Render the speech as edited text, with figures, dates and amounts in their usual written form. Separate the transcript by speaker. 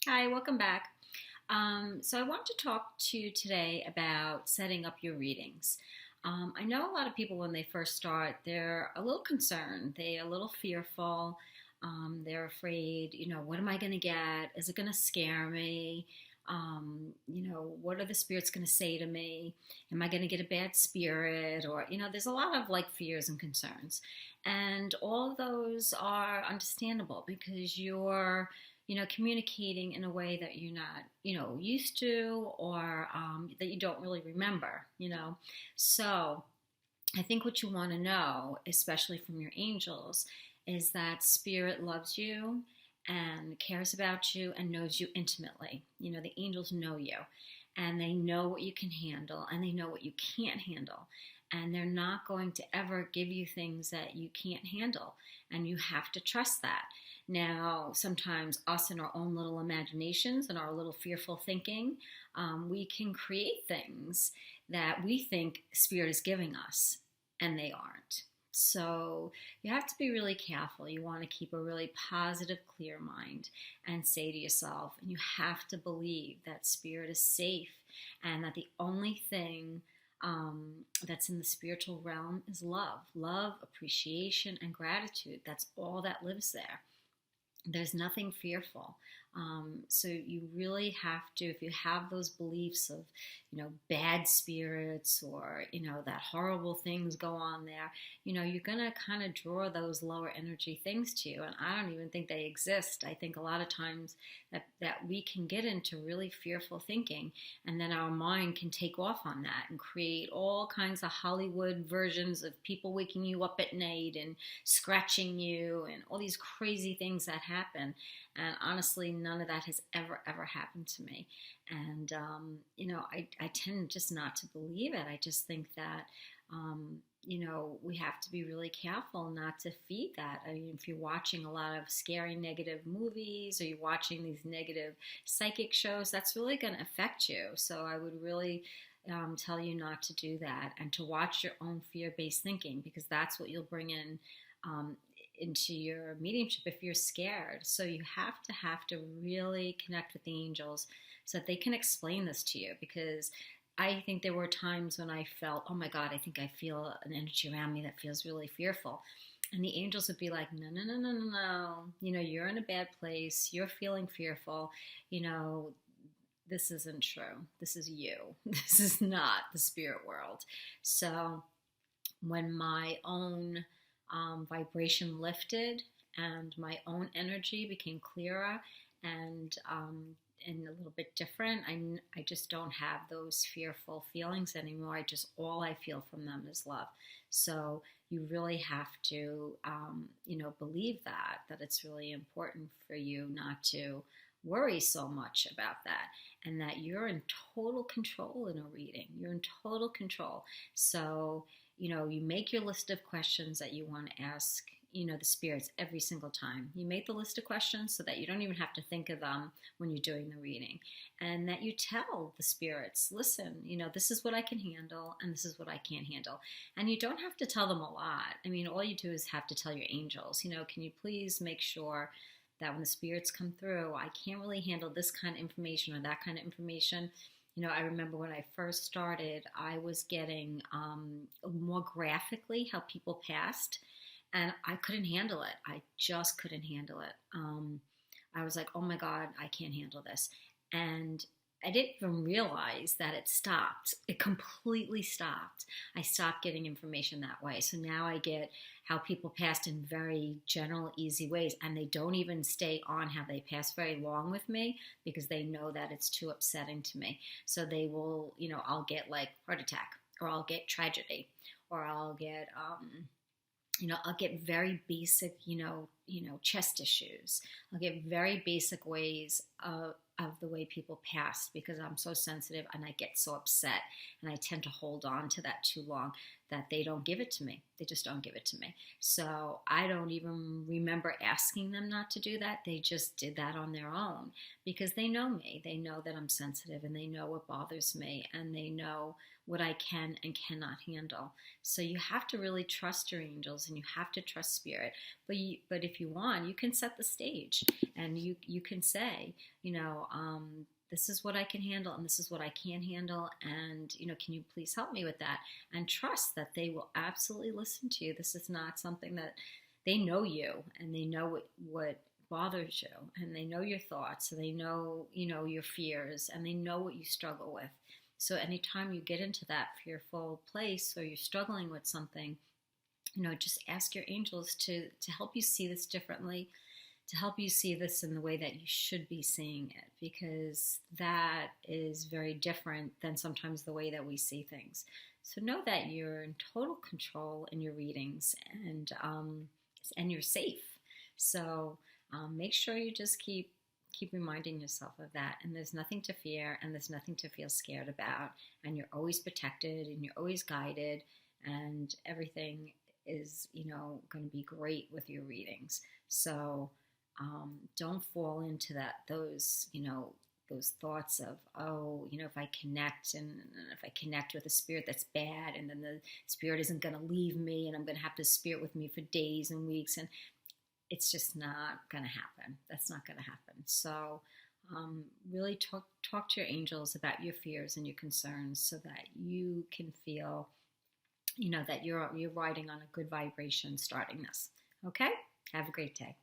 Speaker 1: Hi, welcome back. So I want to talk to you today about setting up your readings. I know a lot of people when they first start, they're a little concerned, they're a little fearful, they're afraid, what am I going to get? Is it going to scare me? What are the spirits going to say to me? Am I going to get a bad spirit? Or, there's a lot of like fears and concerns. And all of those are understandable because you're communicating in a way that you're not, used to or that you don't really remember. So I think what you want to know, especially from your angels, is that spirit loves you and cares about you and knows you intimately. The angels know you and they know what you can handle and they know what you can't handle. And they're not going to ever give you things that you can't handle. And you have to trust that. Now, sometimes us in our own little imaginations and our little fearful thinking, we can create things that we think Spirit is giving us, and they aren't. So you have to be really careful. You want to keep a really positive, clear mind and say to yourself, and you have to believe that Spirit is safe and that the only thing that's in the spiritual realm is love, appreciation, and gratitude. That's all that lives there. There's nothing fearful. So you really have to, if you have those beliefs of, bad spirits or, that horrible things go on there, you're going to kind of draw those lower energy things to you. And I don't even think they exist. I think a lot of times that we can get into really fearful thinking and then our mind can take off on that and create all kinds of Hollywood versions of people waking you up at night and scratching you and all these crazy things that happen. And honestly, none of that has ever happened to me. And, I tend just not to believe it. I just think that, we have to be really careful not to feed that. I mean, if you're watching a lot of scary negative movies or you're watching these negative psychic shows, that's really going to affect you. So I would really tell you not to do that and to watch your own fear-based thinking because that's what you'll bring in into your mediumship if you're scared. So you have to really connect with the angels so that they can explain this to you because I think there were times when I felt, oh my God, I think I feel an energy around me that feels really fearful. And the angels would be like, no, no, no, no, no, no. You're in a bad place. You're feeling fearful. This isn't true. This is you. This is not the spirit world. So when my own vibration lifted and my own energy became clearer and a little bit different. I just don't have those fearful feelings anymore. All I feel from them is love. So you really have to, believe that it's really important for you not to worry so much about that and that you're in total control in a reading. You're in total control. So, you make your list of questions that you want to ask, the spirits every single time. You make the list of questions so that you don't even have to think of them when you're doing the reading. And that you tell the spirits, listen, this is what I can handle and this is what I can't handle. And you don't have to tell them a lot. I mean, all you do is have to tell your angels, can you please make sure that when the spirits come through, I can't really handle this kind of information or that kind of information. I remember when I first started, I was getting more graphically how people passed, and I couldn't handle it. I just couldn't handle it. I was like, oh my God, I can't handle this. And I didn't even realize that it stopped. It completely stopped. I stopped getting information that way. So now I get how people passed in very general, easy ways. And they don't even stay on how they pass very long with me because they know that it's too upsetting to me. So they will, I'll get like heart attack or I'll get tragedy or I'll get, I'll get very basic, chest issues. I'll get very basic ways of the way people pass because I'm so sensitive and I get so upset and I tend to hold on to that too long that they don't give it to me. They just don't give it to me. So I don't even remember asking them not to do that. They just did that on their own because they know me. They know that I'm sensitive and they know what bothers me and they know what I can and cannot handle. So you have to really trust your angels, and you have to trust spirit. But if you want, you can set the stage, and you can say, this is what I can handle, and this is what I can't handle, and can you please help me with that? And trust that they will absolutely listen to you. This is not something that they know you, and they know what bothers you, and they know your thoughts, and they know your fears, and they know what you struggle with. So anytime you get into that fearful place, or you're struggling with something, just ask your angels to help you see this differently, to help you see this in the way that you should be seeing it, because that is very different than sometimes the way that we see things. So know that you're in total control in your readings, and you're safe. So make sure you just keep reminding yourself of that. And there's nothing to fear, and there's nothing to feel scared about. And you're always protected, and you're always guided, and everything is, going to be great with your readings. So don't fall into those thoughts of, if I connect with a spirit that's bad, and then the spirit isn't going to leave me, and I'm going to have this spirit with me for days and weeks, and it's just not going to happen. That's not going to happen. So really talk to your angels about your fears and your concerns, so that you can feel, that you're riding on a good vibration starting this. Okay? Have a great day.